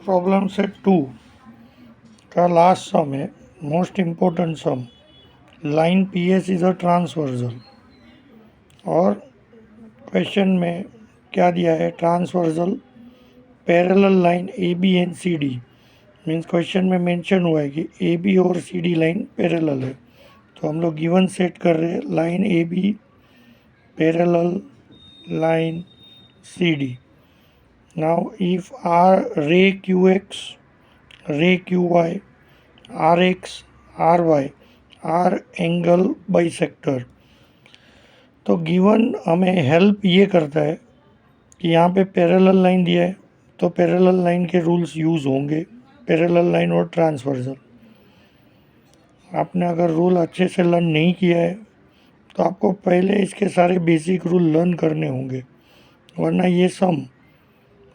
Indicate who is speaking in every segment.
Speaker 1: Problem set 2 का last sum है, most important sum. Line P S is a transversal और question में क्या दिया है, transversal parallel line A B and C D. Means question में मेंशन हुआ है कि ए बी और सी डी लाइन पैरेलल है, तो हम लोग गिवन सेट कर रहे हैं line A B parallel line C D. Now if R ray Q X ray Q Y R X R Y are angle bisector, तो given हमें हेल्प ये करता है कि यहाँ पे पैरेलल लाइन दिया है तो पैरेलल लाइन के रूल्स यूज़ होंगे, पैरेलल लाइन और ट्रांसवर्जल। आपने अगर रूल अच्छे से लर्न नहीं किया है तो आपको पहले इसके सारे बेसिक रूल लर्न करने होंगे, वरना ये सम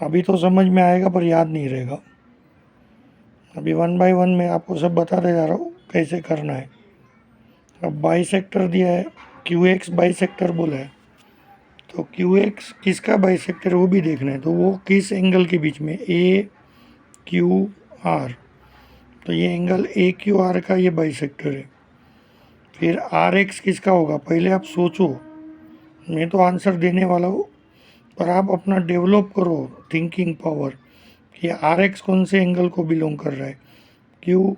Speaker 1: अभी तो समझ में आएगा पर याद नहीं रहेगा। अभी 1 बाय 1 में आपको सब बताते जा रहा हूँ कैसे करना है। अब बाइसेक्टर दिया है, क्यू एक्स बाइसेक्टर बोला है, तो क्यू एक्स किसका बाइसेक्टर है वो भी देखना है, तो वो किस एंगल के बीच में, ए क्यू आर, तो ये एंगल ए क्यू आर का ये बाइसेक्टर है। फिर आर एक्स किसका होगा, पहले आप सोचो, मैं तो आंसर देने वाला हूँ पर आप अपना डेवलप करो थिंकिंग पावर कि आर एक्स कौन से एंगल को बिलोंग कर रहा है, Q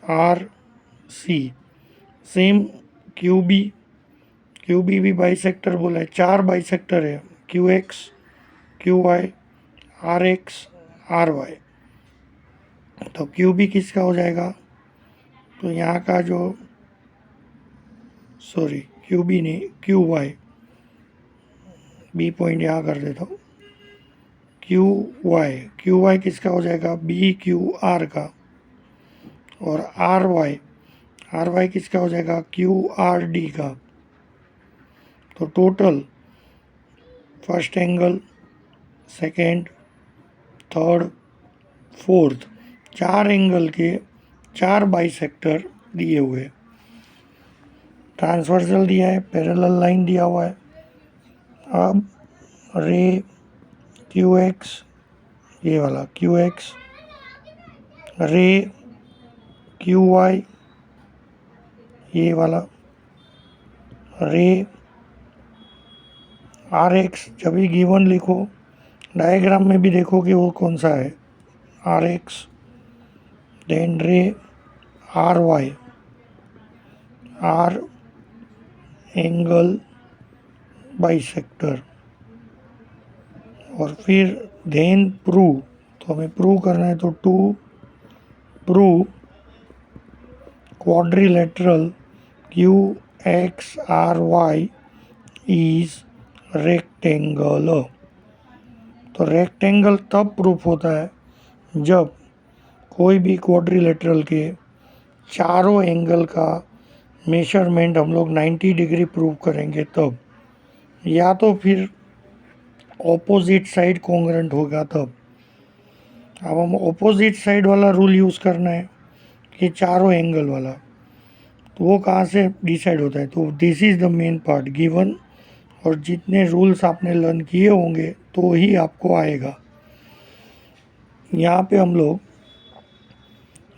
Speaker 1: R C. Same Q B भी बाइसेक्टर बोला है, 4 बाइसेक्टर है, Q X Q Y R X R Y. तो क्यू बी किसका हो जाएगा, तो यहाँ का जो क्यू बी नहीं क्यू बी पॉइंट यहाँ कर देता हूँ, क्यू वाई किसका हो जाएगा, बी क्यू आर का। और आर वाई किसका हो जाएगा, क्यू आर डी का। तो total first angle, second, third, fourth, 4 angle के 4 बाइसेक्टर दिए हुए। ट्रांसवर्सल दिया है, पैरेलल लाइन दिया हुआ है। अब रे क्यू एक्स, ये वाला Q X, ray Q Y, ये वाला रे आर एक्स। जब भी गिवन लिखो डायग्राम में भी देखो कि वो कौन सा है, R X, then ray R Y, are angle bisector, और फिर देन प्रूव, तो हमें प्रूव करना है, तो to prove quadrilateral Q X R Y is rectangle. तो रेक्टेंगल तब प्रूफ होता है जब कोई भी क्वाड्रिलेटरल के चारों एंगल का मेजरमेंट हम लोग 90 डिग्री प्रूव करेंगे तब, या तो फिर ऑपोजिट साइड कॉन्ग्रेंट होगा तब। अब हम ऑपोजिट साइड वाला रूल यूज़ करना है कि चारों एंगल वाला, तो वो कहाँ से डिसाइड होता है, तो this is the main part given, और जितने रूल्स आपने लर्न किए होंगे तो ही आपको आएगा। यहाँ पे हम लोग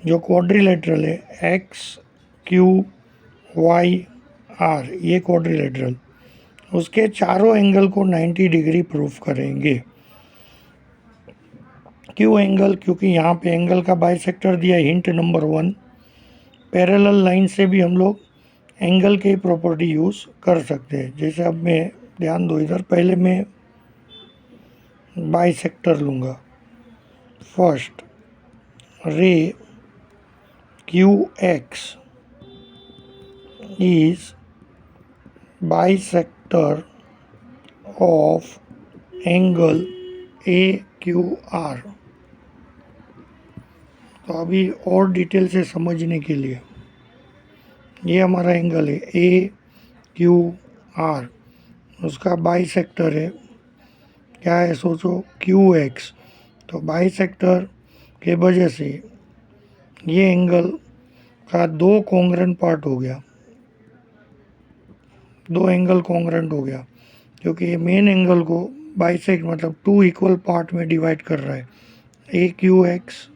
Speaker 1: जो क्वाड्रिलेटरल है एक्स क्यू वाई आर, ये क्वाड्रिलेटरल, उसके चारों एंगल को 90 डिग्री प्रूफ करेंगे। क्यू एंगल, क्योंकि यहाँ पे एंगल का बाइसेक्टर दिया, हिंट नंबर 1। पैरेलल लाइन से भी हम लोग एंगल की प्रॉपर्टी यूज़ कर सकते हैं। जैसे अब मैं ध्यान दो इधर, पहले मैं बाइसेक्टर लूँगा। First ray Q X is bisector of angle A Q are. तो अभी और डिटेल से समझने के लिए, ये हमारा एंगल है ए क्यू आर, उसका बाइसेक्टर है क्या है, सोचो क्यू एक्स। तो बाइसेक्टर के वजह से ये एंगल का 2 कॉन्ग्रेंट पार्ट हो गया, 2 एंगल कॉन्ग्रेंट हो गया, क्योंकि ये मेन एंगल को बाइसेक्ट मतलब 2 इक्वल पार्ट में डिवाइड कर रहा है। A Q X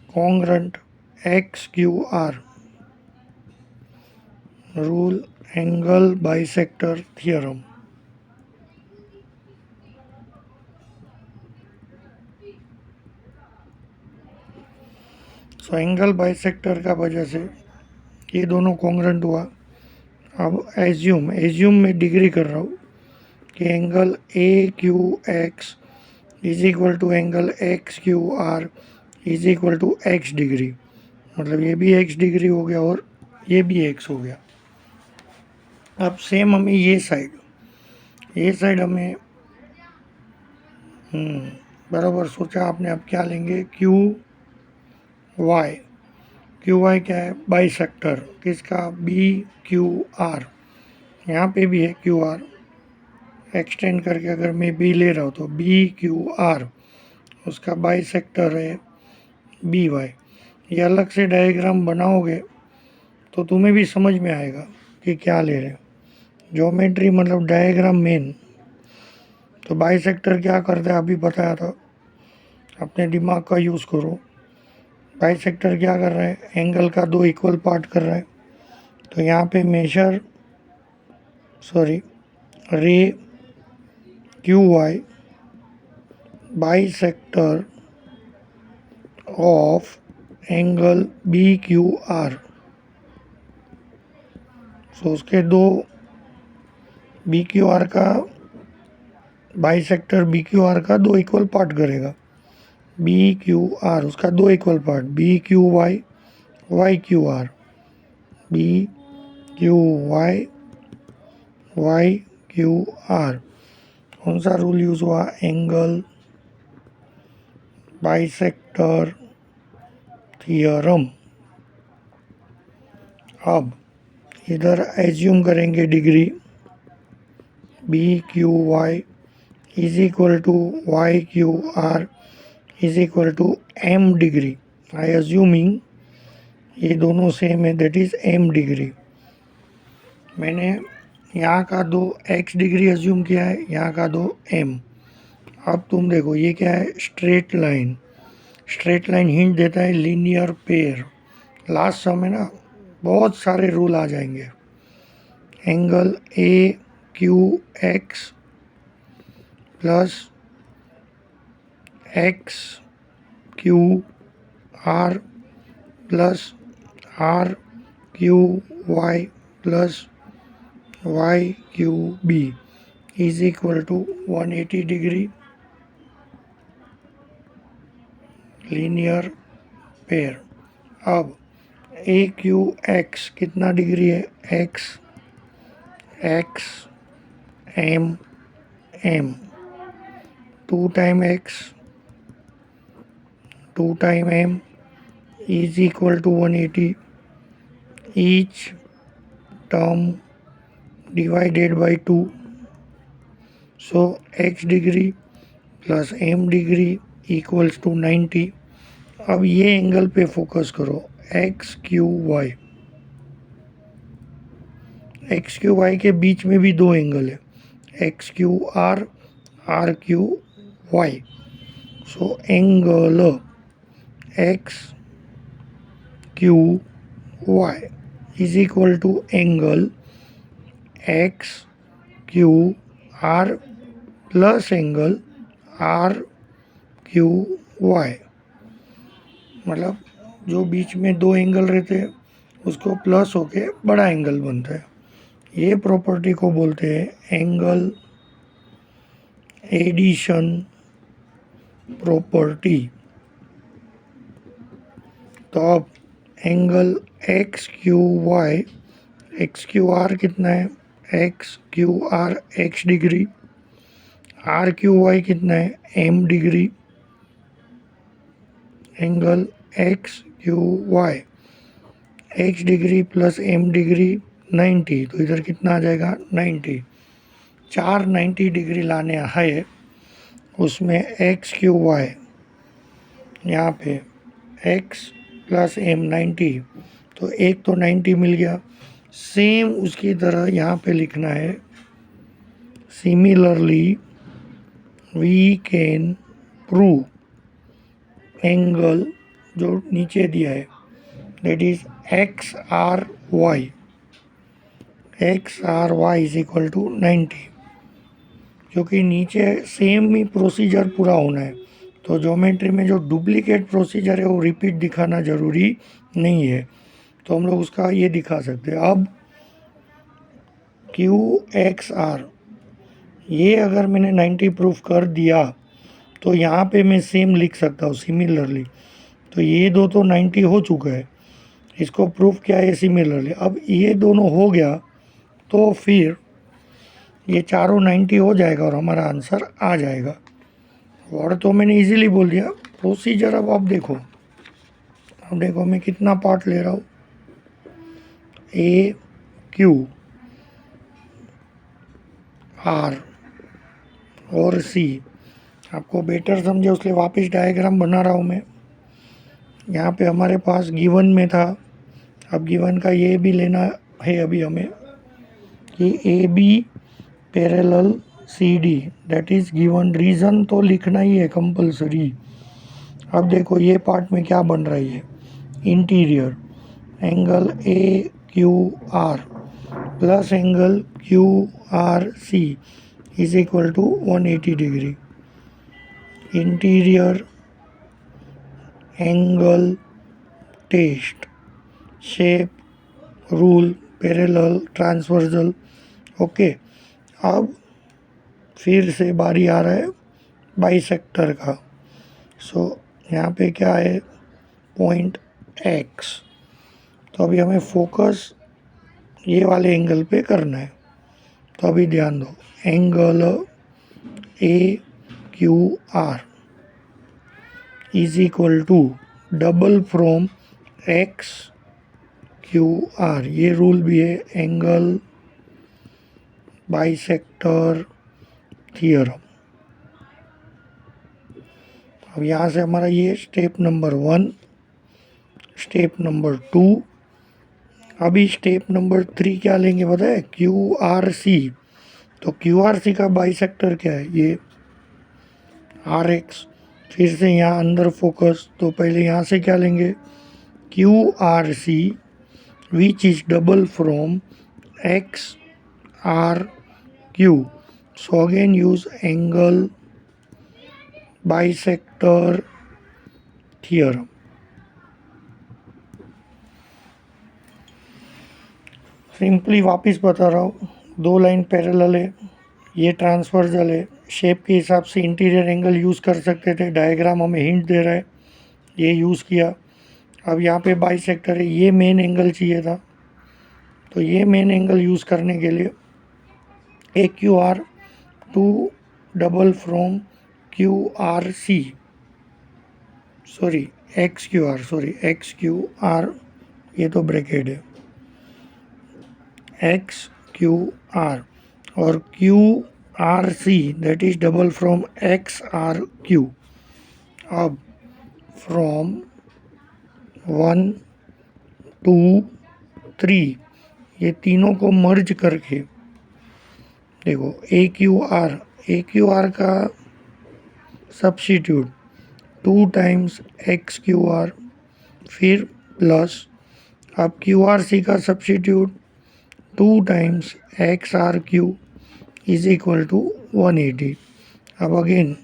Speaker 1: congruent X Q R, rule angle bisector theorem. So angle bisector का वजह से ये दोनों कॉन्ग्रेंट हुआ। अब एज्यूम में डिग्री कर रहा हूँ कि angle A Q X is equal to angle X Q R is equal to x degree, मतलब ये भी एक्स डिग्री हो गया और ये भी एक्स हो गया। अब सेम हमें ये साइड हमें बराबर सोचा आपने। अब क्या लेंगे, क्यू वाई क्या है, बाइसेक्टर किसका, बी क्यू आर। यहाँ पे भी है क्यू आर, एक्सटेंड करके अगर मैं बी ले रहा हूँ तो बी क्यू आर, उसका बाइसेक्टर है बी वाई। ये अलग से डायग्राम बनाओगे तो तुम्हें भी समझ में आएगा कि क्या ले रहे हो। ज्योमेट्री मतलब डायग्राम मेन। तो बाइसेक्टर क्या करता है अभी बताया था, अपने दिमाग का यूज़ करो। बाइसेक्टर क्या कर रहा है, एंगल का दो इक्वल पार्ट कर रहा है। तो यहाँ पे ray Q Y bisector of angle B Q R. So उसके दो बी क्यू आर का बाइसेक्टर बी क्यू आर का दो इक्वल पार्ट करेगा। बी क्यू आर उसका दो equal part, B Q Y Y Q R, B Q Y Y Q R. कौन सा रूल यूज़ हुआ, एंगल बाइसेक्टर थियरम। अब इधर एज्यूम करेंगे degree, B Q Y is equal to Y Q R is equal to m degree. I assuming ये दोनों same है, that is M degree. मैंने यहाँ का दो एक्स डिग्री एज्यूम किया है, यहाँ का दो एम। अब तुम देखो ये क्या है, स्ट्रेट लाइन हिंट देता है लीनियर पेयर। लास्ट समय ना बहुत सारे रूल आ जाएंगे। Angle A Q X plus X Q R plus R Q Y plus Y Q B is equal to 180 degree linear pair. अब ए क्यू एक्स कितना डिग्री है, x m m, 2 time x 2 time m is equal to 180, each term divided by 2। So x degree plus m degree equals to 90। अब ये angle पे focus करो, x Q Y के बीच में भी दो एंगल है, X Q R Q Y. So angle X Q Y is equal to angle X Q R plus angle R Q Y. मतलब जो बीच में दो एंगल रहते हैं उसको प्लस होके बड़ा एंगल बनता है। ये प्रॉपर्टी को बोलते हैं एंगल एडिशन प्रॉपर्टी। तो अब एंगल एक्स क्यू आर कितना है, X Q R x degree, R Q Y कितना है, m degree. Angle X Q Y x degree plus m degree 90, तो इधर कितना आ जाएगा 90। 90 डिग्री लाने है, उसमें एक्स क्यू वाई यहाँ पे एक्स प्लस एम 90, तो एक तो 90 मिल गया। सेम उसकी तरह यहाँ पे लिखना है, similarly we can prove angle जो नीचे दिया है that is X R Y is equal to 90, क्योंकि नीचे सेम ही प्रोसीजर पूरा होना है। तो ज्योमेट्री में जो डुप्लीकेट प्रोसीजर है वो रिपीट दिखाना ज़रूरी नहीं है, तो हम लोग उसका ये दिखा सकते हैं। अब क्यू एक्स आर ये अगर मैंने 90 प्रूफ कर दिया तो यहाँ पे मैं सेम लिख सकता हूँ सिमिलरली। तो ये दो तो 90 हो चुका है, इसको प्रूफ क्या है सिमिलरली। अब ये दोनों हो गया तो फिर ये चारों 90 हो जाएगा और हमारा आंसर आ जाएगा। वर्ड तो मैंने इजीली बोल दिया, प्रोसीजर अब आप देखो। अब देखो मैं कितना पार्ट ले रहा हूँ, ए क्यू आर और सी। आपको बेटर समझे उसलिए वापस डायग्राम बना रहा हूँ मैं। यहाँ पे हमारे पास गिवन में था, अब गिवन का ये भी लेना है अभी हमें कि A B parallel C D that is given. Reason तो लिखना ही है कंपलसरी। अब देखो ये पार्ट में क्या बन रही है, interior angle A Q R plus angle Q R C is equal to 180 degree. Interior angle test shape rule parallel transversal. Okay, अब फिर से बारी आ रहा है बाइसेक्टर का। सो यहाँ पे क्या है, पॉइंट एक्स। तो अभी हमें फोकस ये वाले एंगल पे करना है। तो अभी ध्यान दो, angle A Q R is equal to double from X Q R. ये रूल भी है एंगल बाइसेक्टर थियरम। अब यहाँ से हमारा ये स्टेप नंबर 1, स्टेप नंबर 2। अभी स्टेप नंबर 3 क्या लेंगे पता है, क्यू आर सी। तो क्यू आर सी का बाइसेक्टर क्या है, ये आर एक्स। फिर से यहाँ अंदर फोकस, तो पहले यहाँ से क्या लेंगे, Q R C which is double from X R Q. So again use angle bisector theorem. Simply वापस बता रहा हूँ, दो लाइन पैरेलल है, ये ट्रांसवर्सल है। शेप के हिसाब से इंटीरियर एंगल यूज़ कर सकते थे, डायग्राम हमें हिंट दे रहा है, ये यूज़ किया। अब यहाँ पे बाइसेक्टर है, ये मेन एंगल चाहिए था, तो ये मेन एंगल यूज़ करने के लिए A Q R to double from Q R C, sorry X Q R, ये तो ब्रैकेट है, एक्स क्यू आर और Q R C that is double from X R Q. अब फ्रॉम 1 2 3 ये तीनों को मर्ज करके देखो ए क्यू आर का substitute 2 times X Q R, फिर प्लस अब क्यू आर सी का substitute 2 times X R Q is equal to 180। अब again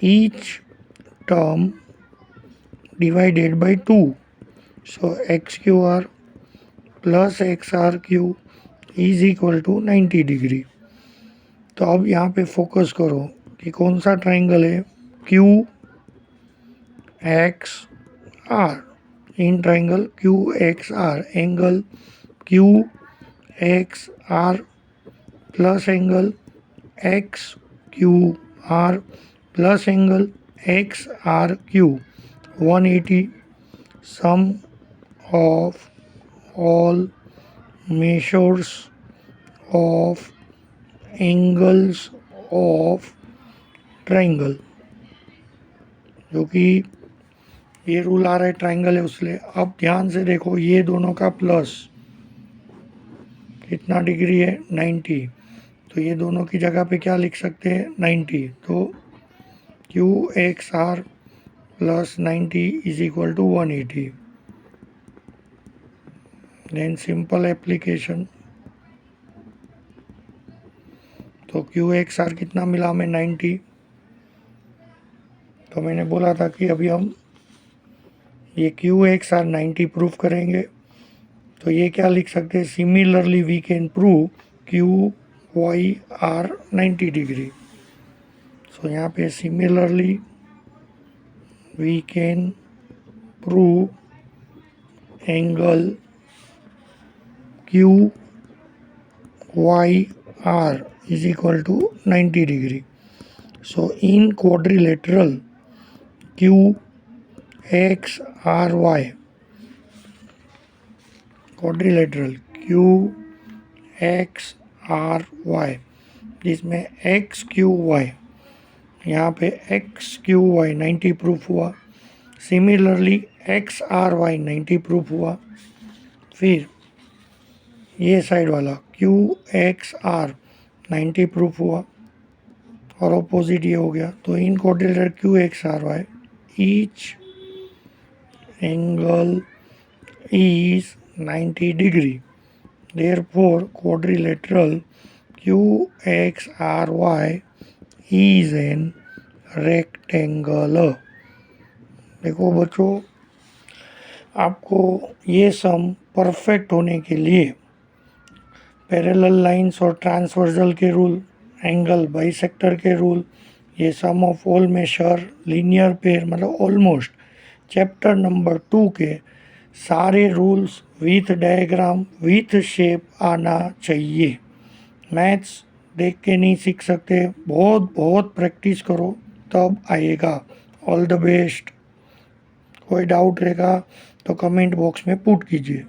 Speaker 1: each term divided by 2, so x Q R plus X R Q is equal to 90 degree. तो अब यहाँ पे focus करो कि कौन सा ट्राइंगल है, Q X R. In triangle Q X R angle Q X R plus angle X Q R plus angle X R Q 180, sum of all measures of angles of triangle, जो कि ये rule आ रहा है triangle है उसलिए। अब ध्यान से देखो, ये दोनों का प्लस कितना डिग्री है, 90। तो ये दोनों की जगह पे क्या लिख सकते हैं, 90। तो Q X R plus 90 is equal to 180. Then simple application. तो क्यू एक्स आर कितना मिला हमें 90. तो मैंने बोला था कि अभी हम ये क्यू एक्स आर 90 प्रूव करेंगे. तो ये क्या लिख सकते हैं, similarly we can prove Q Y R 90 degree. So यहाँ पे similarly we can prove angle Q Y R is equal to 90 degree. So in quadrilateral Q X R Y, quadrilateral Q X R Y, जिसमें X Q Y, यहाँ पे X Q Y 90 proof हुआ. Similarly X R Y 90 proof हुआ. फिर ये side वाला Q X R 90 proof हुआ और ऑपोजिट ये हो गया. तो in quadrilateral Q X R Y each angle is 90 degree. Therefore quadrilateral Q X R Y is an rectangle. देखो बच्चों, आपको ये सम परफेक्ट होने के लिए पैरेलल लाइंस और ट्रांसवर्सल के रूल, एंगल बाइसेक्टर के रूल, ये sum of all measure, linear pair, मतलब ऑलमोस्ट चैप्टर नंबर 2 के सारे rules with diagram with shape आना चाहिए. मैथ्स देख के नहीं सीख सकते, बहुत बहुत प्रैक्टिस करो तब आएगा. All the best. कोई डाउट रहेगा तो कमेंट बॉक्स में पुट कीजिए.